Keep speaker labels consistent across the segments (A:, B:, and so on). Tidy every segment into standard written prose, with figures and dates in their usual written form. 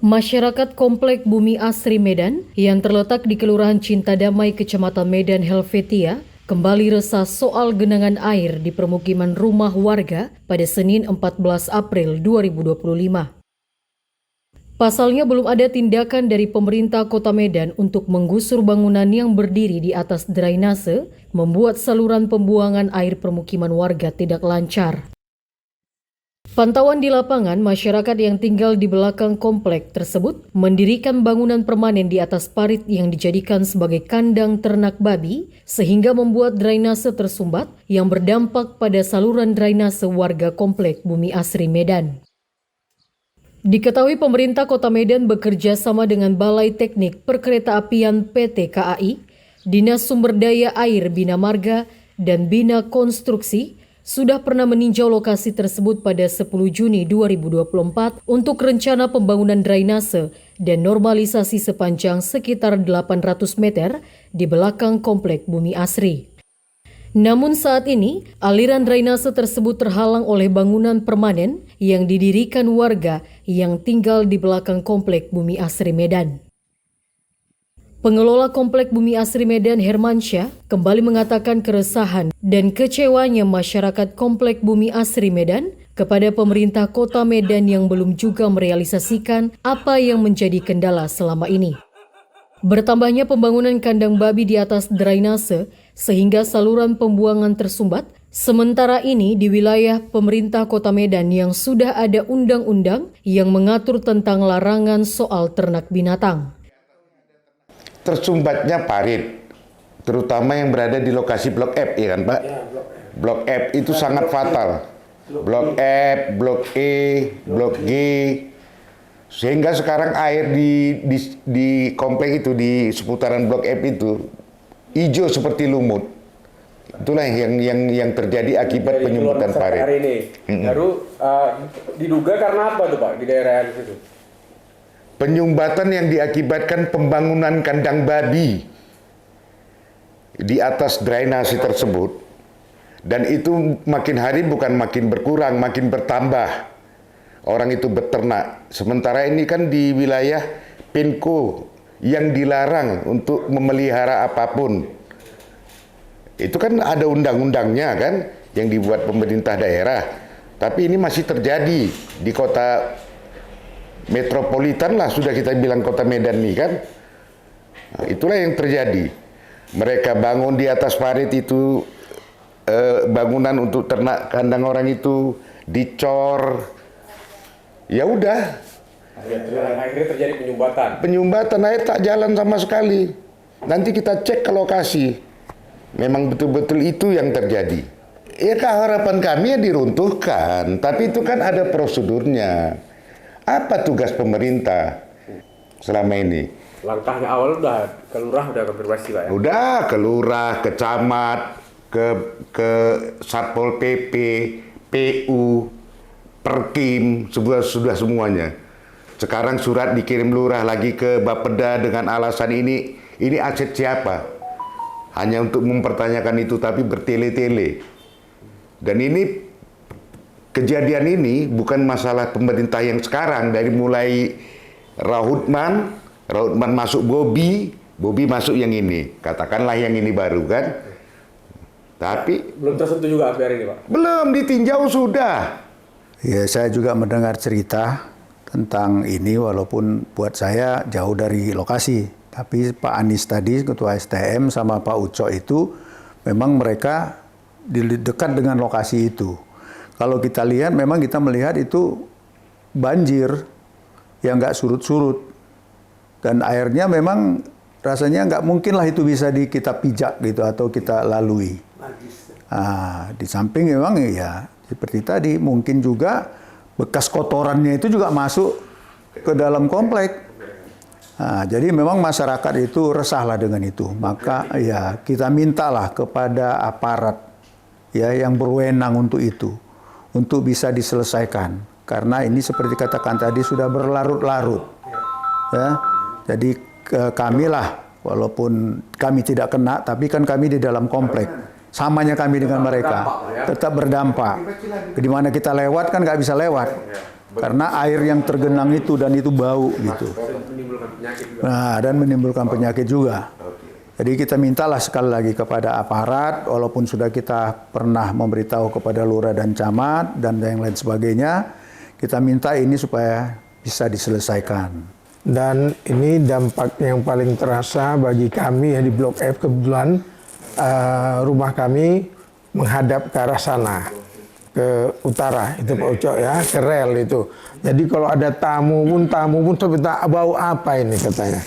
A: Masyarakat Komplek Bumi Asri Medan yang terletak di Kelurahan Cinta Damai, Kecamatan Medan Helvetia, kembali resah soal genangan air di permukiman rumah warga pada Senin 14 April 2025. Pasalnya belum ada tindakan dari pemerintah Kota Medan untuk menggusur bangunan yang berdiri di atas drainase, membuat saluran pembuangan air permukiman warga tidak lancar. Pantauan di lapangan, masyarakat yang tinggal di belakang komplek tersebut mendirikan bangunan permanen di atas parit yang dijadikan sebagai kandang ternak babi sehingga membuat drainase tersumbat yang berdampak pada saluran drainase warga Komplek Bumi Asri Medan. Diketahui pemerintah Kota Medan bekerja sama dengan Balai Teknik Perkeretaapian PT KAI, Dinas Sumber Daya Air Bina Marga, dan Bina Konstruksi sudah pernah meninjau lokasi tersebut pada 10 Juni 2024 untuk rencana pembangunan drainase dan normalisasi sepanjang sekitar 800 meter di belakang Komplek Bumi Asri. Namun saat ini, aliran drainase tersebut terhalang oleh bangunan permanen yang didirikan warga yang tinggal di belakang Komplek Bumi Asri Medan. Pengelola Komplek Bumi Asri Medan Hermansyah kembali mengatakan keresahan dan kecewanya masyarakat Komplek Bumi Asri Medan kepada pemerintah Kota Medan yang belum juga merealisasikan apa yang menjadi kendala selama ini. Bertambahnya pembangunan kandang babi di atas drainase sehingga saluran pembuangan tersumbat, sementara ini di wilayah pemerintah Kota Medan yang sudah ada undang-undang yang mengatur tentang larangan soal ternak binatang.
B: Tersumbatnya parit, terutama yang berada di lokasi Blok F, ya kan Pak? Ya, Blok F itu sangat fatal. Blok F, Blok E, Blok G, sehingga sekarang air di komplek itu, di seputaran Blok F itu, hijau seperti lumut. Itulah yang terjadi akibat penyumbutan parit.
C: Hari ini. Baru diduga karena apa tuh Pak di daerah itu?
B: Penyumbatan yang diakibatkan pembangunan kandang babi di atas drainase tersebut, dan itu makin hari bukan makin berkurang, makin bertambah. Orang itu beternak. Sementara ini kan di wilayah Penko yang dilarang untuk memelihara apapun. Itu kan ada undang-undangnya kan yang dibuat pemerintah daerah. Tapi ini masih terjadi di kota metropolitan lah, sudah kita bilang Kota Medan nih kan. Nah, itulah yang terjadi. Mereka bangun di atas parit itu, bangunan untuk ternak kandang orang itu dicor. Ya udah.
C: Akhirnya terjadi penyumbatan.
B: Penyumbatan air tak jalan sama sekali. Nanti kita cek ke lokasi. Memang betul-betul itu yang terjadi. Ya harapan kami ya diruntuhkan, tapi itu kan ada prosedurnya. Apa tugas pemerintah selama ini?
C: Langkahnya awal udah ke lurah udah konfirmasi Pak ya?
B: Udah ke lurah, ke camat, ke Satpol PP, PU, Perkim, sudah semuanya. Sekarang surat dikirim lurah lagi ke Bapeda dengan alasan ini aset siapa? Hanya untuk mempertanyakan itu, tapi bertele-tele. Dan ini kejadian ini bukan masalah pemerintah yang sekarang, dari mulai Rahutman masuk Bobi masuk yang ini, katakanlah yang ini baru kan. Tapi
C: belum tersentuh juga hari ini Pak?
B: Belum, ditinjau sudah.
D: Ya, saya juga mendengar cerita tentang ini walaupun buat saya jauh dari lokasi. Tapi Pak Anies tadi, Ketua STM sama Pak Uco itu memang mereka dekat dengan lokasi itu. Kalau kita lihat, memang kita melihat itu banjir yang nggak surut-surut. Dan airnya memang rasanya nggak mungkin lah itu bisa kita pijak gitu atau kita lalui. Nah, di samping memang ya seperti tadi, mungkin juga bekas kotorannya itu juga masuk ke dalam komplek. Nah, jadi memang masyarakat itu resahlah dengan itu. Maka ya kita mintalah kepada aparat ya yang berwenang untuk itu, untuk bisa diselesaikan. Karena ini seperti katakan tadi sudah berlarut-larut. Ya. Jadi kami lah, walaupun kami tidak kena, tapi kan kami di dalam komplek. Samanya kami dengan mereka, tetap berdampak. Di mana kita lewat kan nggak bisa lewat. karena air yang tergenang itu dan itu bau gitu.
C: Menimbulkan penyakit juga.
D: Nah, dan menimbulkan penyakit juga. Jadi kita mintalah sekali lagi kepada aparat, walaupun sudah kita pernah memberitahu kepada lurah dan camat dan yang lain sebagainya, kita minta ini supaya bisa diselesaikan.
E: Dan ini dampak yang paling terasa bagi kami ya di Blok F, kebetulan rumah kami menghadap ke arah sana, ke utara itu Pak Ucok ya, ke rel itu. Jadi kalau ada tamu pun sampai tak bau apa ini katanya.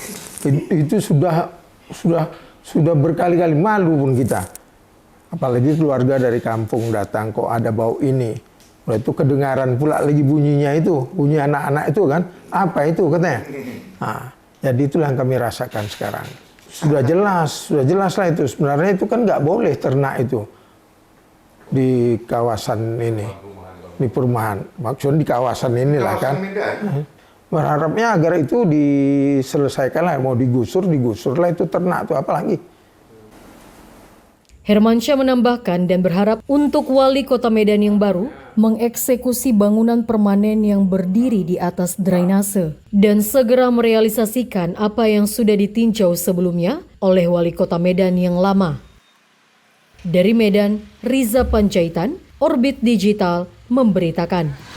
E: Itu sudah berkali-kali malu pun kita. Apalagi keluarga dari kampung datang kok ada bau ini. Itu kedengaran pula lagi bunyinya itu, bunyi anak-anak itu kan. Apa itu katanya? Nah, jadi itulah yang kami rasakan sekarang. Sudah jelas lah itu. Sebenarnya itu kan nggak boleh ternak itu di kawasan ini, di perumahan. Maksudnya di kawasan inilah kan. Berharapnya agar itu diselesaikan lah, mau digusur lah itu ternak itu apalagi.
A: Hermansyah menambahkan dan berharap untuk Wali Kota Medan yang baru mengeksekusi bangunan permanen yang berdiri di atas drainase dan segera merealisasikan apa yang sudah ditinjau sebelumnya oleh Wali Kota Medan yang lama. Dari Medan, Riza Panjaitan, Orbit Digital memberitakan.